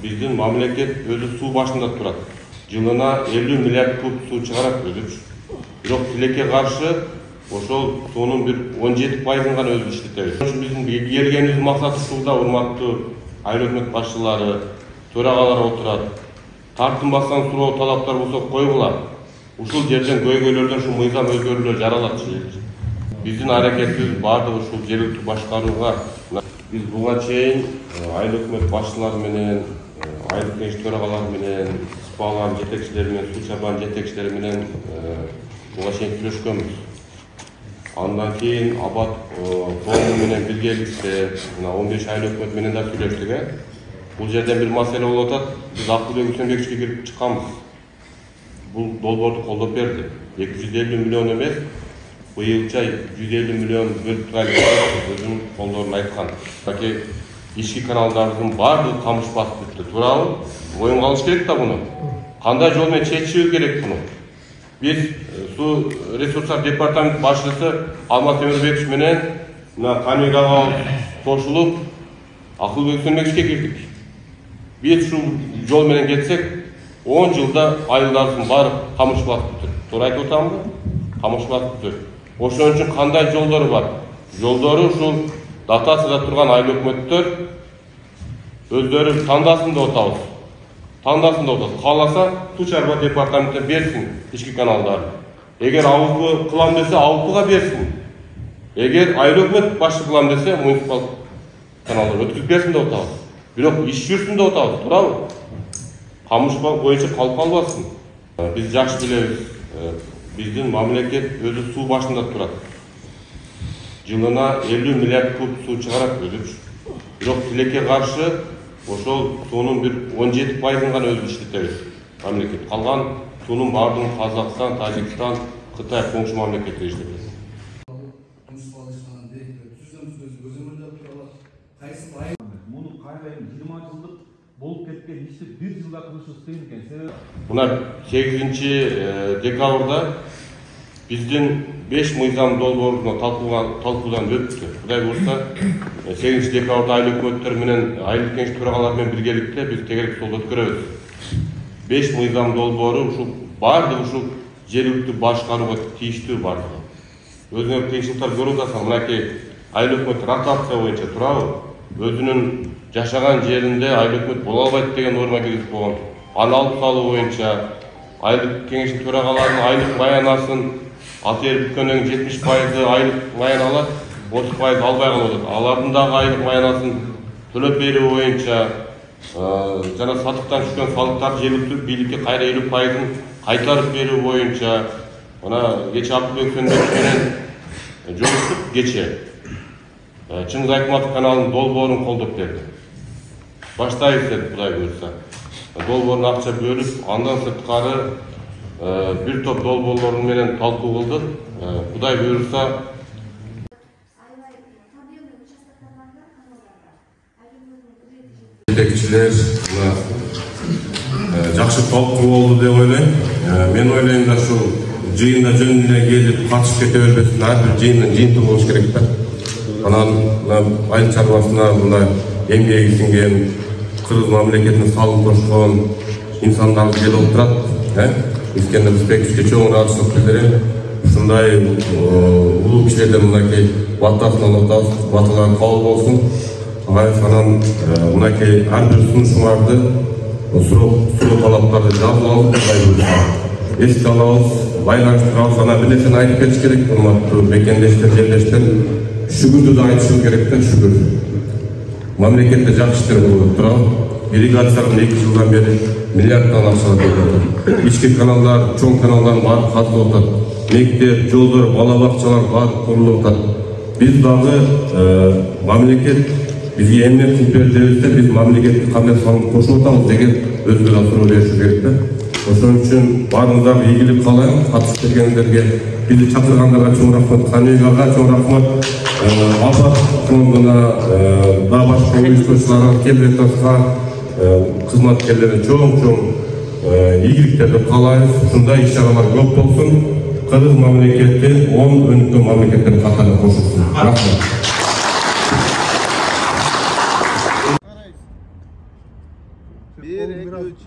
Биздин мамлекет өзү суу башында турат. Жылына 50 миллиард куб суу чыгарат өзү. Бирок тилекке каршы ошол суунун бир 17%-ын гана өзү иштетебиз. Ошо биздин келгенибиз максаты ушулда, урматтуу айыл өкмөт башчылары, төрагалар отурат. Тартынбастан суроо талаптар болсо койгула. Ушул жерден көйгөйлөрдөн ушу мыйзам өзгөрүүлөр жаралат. Биздин аракетибиз баардыгы ушул жергиликтүү башкарууга. Биз буга чейин айыл өкмөт башчылары менен, айыл кеңеш төрагалары менен, спалан жетекчилери менен, суу чабан жетекчилери менен буга чейин сүйлөшкөнбүз. Андан кийин абат форуму менен биргеликте 15 айыл өкмөт менен да сүйлөштүк. Бул жерден бир маселе болуп атат. Биз Акылбек Үсөнбековичке кирип чыкканбыз. Бул долбоорду колдоп берди. 250 миллион эмес, быйылча 150 миллион бөлүп турайлык өзүнүн колдоорун айткан. Таки ички каналдардын баардыгы камыш басып бүттү. Туурабы? Моюнга алыш керек да буну. Кандай жол менен чечишибиз керек буну? Биз суу ресурстар департамент башчысы Алмаз Темирбекович менен Камил ага кошулуп Акылбек Үсөнбековичке кирдик. Биз ушул жол менен кетсек, 10 жылда айылдардын баары камыш басып бүттү. Туура айтып атамбы? Камыш басып бүттү. Ошон үчүн кандай жолдору бар? Жолдору ушул дотацияда турган айыл өкмөттөр өздөрү тандасын деп атабыз. Тандасын деп атабыз. Кааласа суу чарба департаментине берсин ички каналдарды. Эгер ауызбу кылам десе, ауызбуга берсин. Эгер айыл өкмөт башчы кылам десе, муниципал каналдар өткүзүп берсин деп атабыз. Бирок иш жүрсүн деп атабыз, туурабы? Камыш боюнча калып калбасын. Биз жакшы билебиз. Биздин мамлекет өзү суу башында турат. Жылына 50 миллиард куб суу чыгарат өзү. Бирок тилекке каршы ошол суунун бир 17%-ын гана өзү иштетебиз. Мамлекет калган суунун баардыгын Казакстан, Тажикстан, Кытай коңшу мамлекеттер иштетет. Муну кайрайын 20 жылдык болуп кеткен ишти 1 жылда кылышы кыйын экен. Мына 8 декабрда биздин 5 мыйзам долбооруна талкуудан өттү. Кудай буюрса 8 декабрда айыл өкмөттөр менен, айыл кеңеш төрагалары менен биргеликте биз тегерек жолду өткөрөбүз. 5 мыйзам долбоору ушул баардыгы ушул жергиликтүү башкарууга тийиштүү баардыгы. Өзүңөр кыйынчылыктар көрүп атасың, мынакей айыл өкмөт ротация боюнча туурабы? Өзүнүн жашаган жеринде айыл өкмөт боло албайт деген норма киргизип койгон. Аны алып салуу боюнча айыл кеңеш төрагаларынын айлык маянасын атер бүткөндөн 70% айлык маяна алат, 30% албай калат. Алардын дагы айлык маянасын төлөп берүү боюнча жана сатыктан түшкөн салыктарды жергиликтүү бийликке кайра 50%-ын кайтарып берүү боюнча мына кечээ Акылбек Үсөнбекович менен жолуктук кечээ. Чыңгыз Айтматов каналынын долбоорун колдоп берди. Баштайбыз деп Кудай буюрса. Долбоорун акча бөлүп, андан сырткары бир топ долбоорлор менен талкуу кылдык. Кудай буюрса жетекчилер жакшы талкуу болду деп ойлойм. Мен ойлойм да ушул жыйында жөн эле келип катышып кете бербесин. Ар бир жыйындын жыйынтыгы болуш керек да. Анан айыл чарбасына мына эмгеги сиңген кыргыз мамлекетине салым кошкон инсандарды келип отурат. Искендер Рысбековичке чоң ыраазычылык билдирем. Ушундай улуу кишилерден мынакей батасын алып атабыз, баталар кабыл болсун. Анан мынакей ар бир сунушуңарды суроо талаптарды жазып алып, эске алабыз, байланыштырабыз. Анан бир нерсени айтып кетиш керек, урматтуу мекендештер, жерлештер. Шүгүрдү да айтышыбыз керек да, шүгүр. Мамлекетте жакшы иштер болуп турабы? Ирригациялар 2 жылдан бери миллиарддан акча кетет. Ички каналдар, чоң каналдар баары казылып атат. Мектеп, жолдор, бала бакчалар баары курулуп атат. Биз дагы мамлекет бизге эмне берди, биз мамлекетке кандай салым кошуп атабыз деген өзгө да суроо бериши керек да. Ошон үчүн баарыңыздарга ийгилик каалайм, катышып келгендерге, бизди чакыргандарга чоң рахмат, Камилга чоң рахмат. Абат фондуна да башка уюштуруучуларга, Келбетовго, kızmatkерлere çoğun ийгиликтерди каалайбыз. Ушундай иш-чаралар көп болсун. Кыргыз мамлекети 10 өнүккөн мамлекеттер катарына кошулсун. Рахмат. Bir, iki, üç.